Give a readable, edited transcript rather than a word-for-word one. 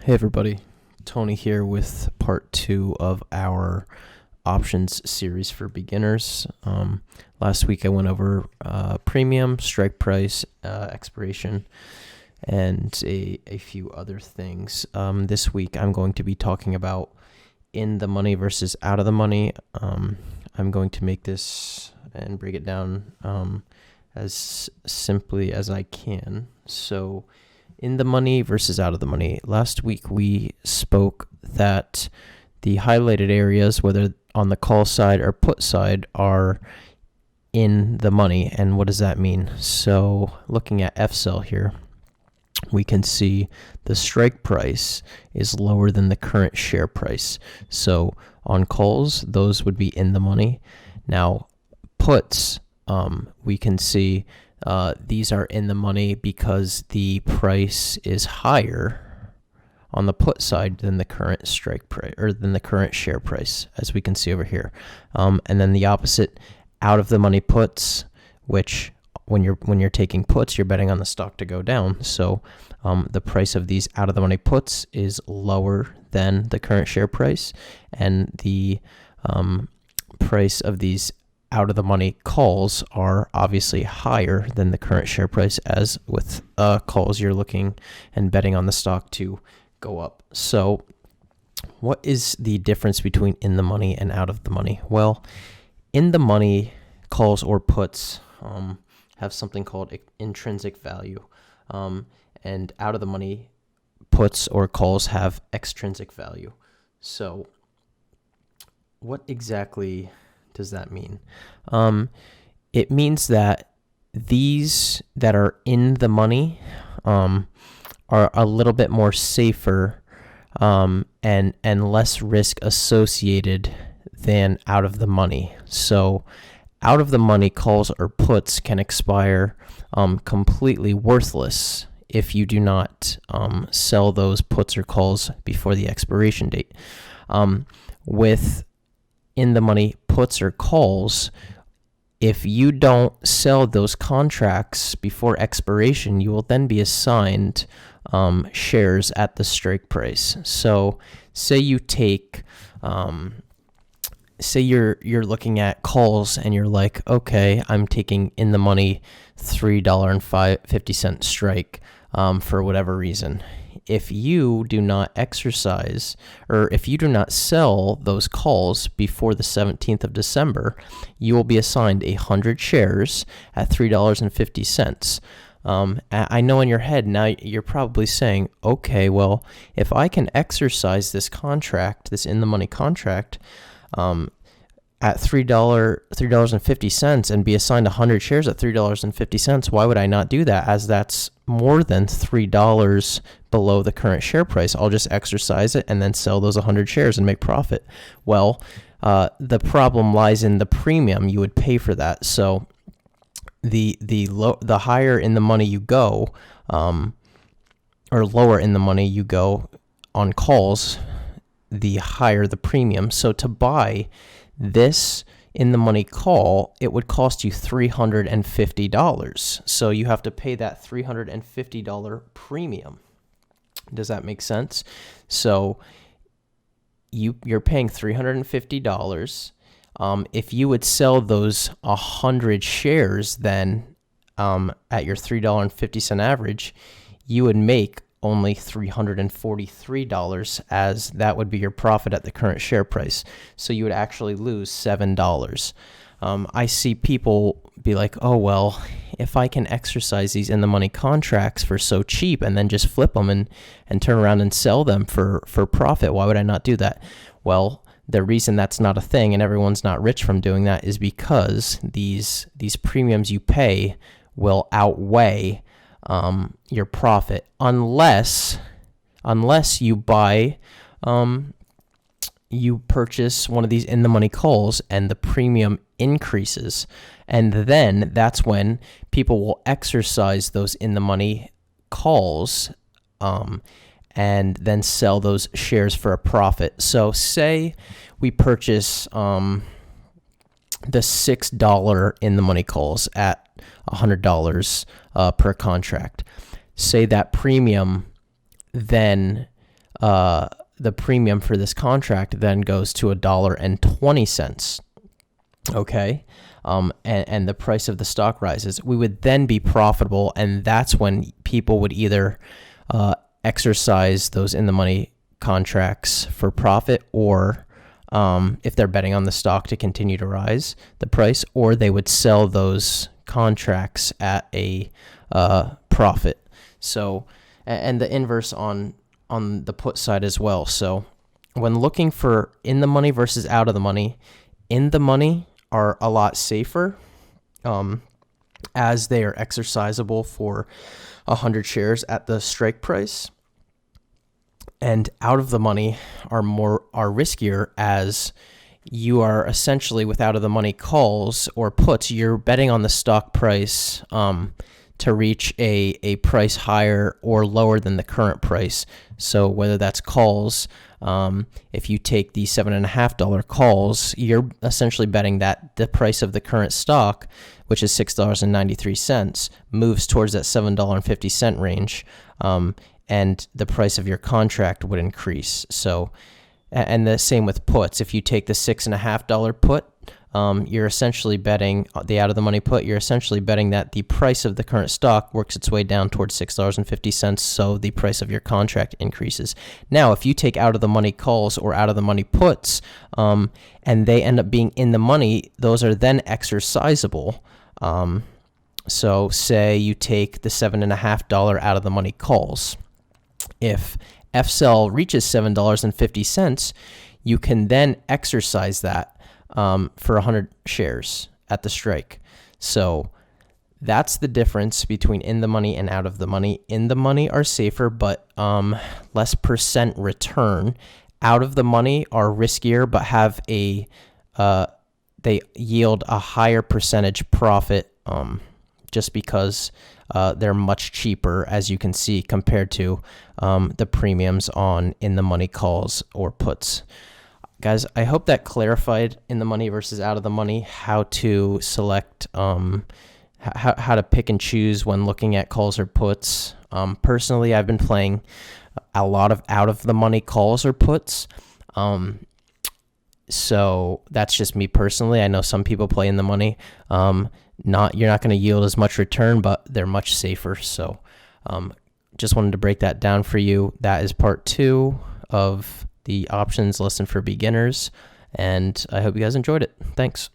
Hey everybody, Tony here with part 2 of our options series for beginners. Last week I went over premium, strike price, expiration, and a few other things. This week I'm going to be talking about in the money versus out of the money. I'm going to make this and break it down as simply as I can. So in the money versus out of the money. Last week we spoke that the highlighted areas, whether on the call side or put side, are in the money. And what does that mean? So looking at F-cell here, we can see the strike price is lower than the current share price. So on calls, those would be in the money. Now puts, we can see these are in the money because the price is higher on the put side than the current strike price or than the current share price, as we can see over here. And then the opposite, out of the money puts, which when you're taking puts, you're betting on the stock to go down. So the price of these out of the money puts is lower than the current share price, and the price of these out of the money calls are obviously higher than the current share price, as with calls you're looking and betting on the stock to go up. So what is the difference between in the money and out of the money? Well, in the money calls or puts have something called intrinsic value, and out of the money puts or calls have extrinsic value. So what exactly does that mean? It means that these that are in the money are a little bit more safer and less risk associated than out of the money. So out of the money calls or puts can expire completely worthless if you do not sell those puts or calls before the expiration date. With in the money puts or calls, if you don't sell those contracts before expiration, you will then be assigned shares at the strike price. So say you take, say you're looking at calls and you're like, okay, I'm taking in the money $3.50 strike for whatever reason. If you do not exercise, or if you do not sell those calls before the 17th of December, you will be assigned 100 shares at $3.50. I know in your head now you're probably saying, okay, well, if I can exercise this contract, this in the money contract, at $3.50 and be assigned 100 shares at $3.50, why would I not do that? As that's more than $3 below the current share price. I'll just exercise it and then sell those 100 shares and make profit. Well, the problem lies in the premium you would pay for that. So the higher in the money you go, or lower in the money you go on calls, the higher the premium. So to buy this in the money call, it would cost you $350. So you have to pay that $350 premium. Does that make sense? So you're paying $350. If you would sell those 100 shares then at your $3.50 average, you would make only $343, as that would be your profit at the current share price. So you would actually lose $7. I see people be like, oh, well, if I can exercise these in the money contracts for so cheap and then just flip them and turn around and sell them for profit, why would I not do that? Well, the reason that's not a thing and everyone's not rich from doing that is because these premiums you pay will outweigh your profit unless you buy, you purchase one of these in the money calls and the premium increases, and then that's when people will exercise those in the money calls and then sell those shares for a profit. So say we purchase the $6 in the money calls at $100 per contract. Say that premium then the premium for this contract then goes to $1.20. Okay. And the price of the stock rises, we would then be profitable. And that's when people would either exercise those in the money contracts for profit, or if they're betting on the stock to continue to rise the price, or they would sell those contracts at a profit. So, and the inverse on the put side as well. So when looking for in the money versus out of the money, in the money are a lot safer, as they are exercisable for 100 shares at the strike price. And out of the money are riskier, as you are essentially, with out of the money calls or puts, you're betting on the stock price to reach a price higher or lower than the current price. So whether that's calls, if you take the $7.50 calls, you're essentially betting that the price of the current stock, which is $6.93, moves towards that $7.50 range, and the price of your contract would increase. So, and the same with puts. If you take the $6.50 put, you're essentially betting the out of the money put. You're essentially betting that the price of the current stock works its way down towards $6.50, so the price of your contract increases. Now, if you take out of the money calls or out of the money puts, and they end up being in the money, those are then exercisable. So, say you take the $7.50 out of the money calls. If FSEL reaches $7.50, you can then exercise that for 100 shares at the strike. So that's the difference between in the money and out of the money. In the money are safer, but less percent return. Out of the money are riskier, but have they yield a higher percentage profit, just because they're much cheaper, as you can see, compared to the premiums on in the money calls or puts. Guys, I hope that clarified in the money versus out of the money, how to select, how to pick and choose when looking at calls or puts. Personally, I've been playing a lot of out of the money calls or puts. So that's just me personally. I know some people play in the money. You're not going to yield as much return, but they're much safer. So just wanted to break that down for you. That is part 2 of the options lesson for beginners, and I hope you guys enjoyed it. Thanks.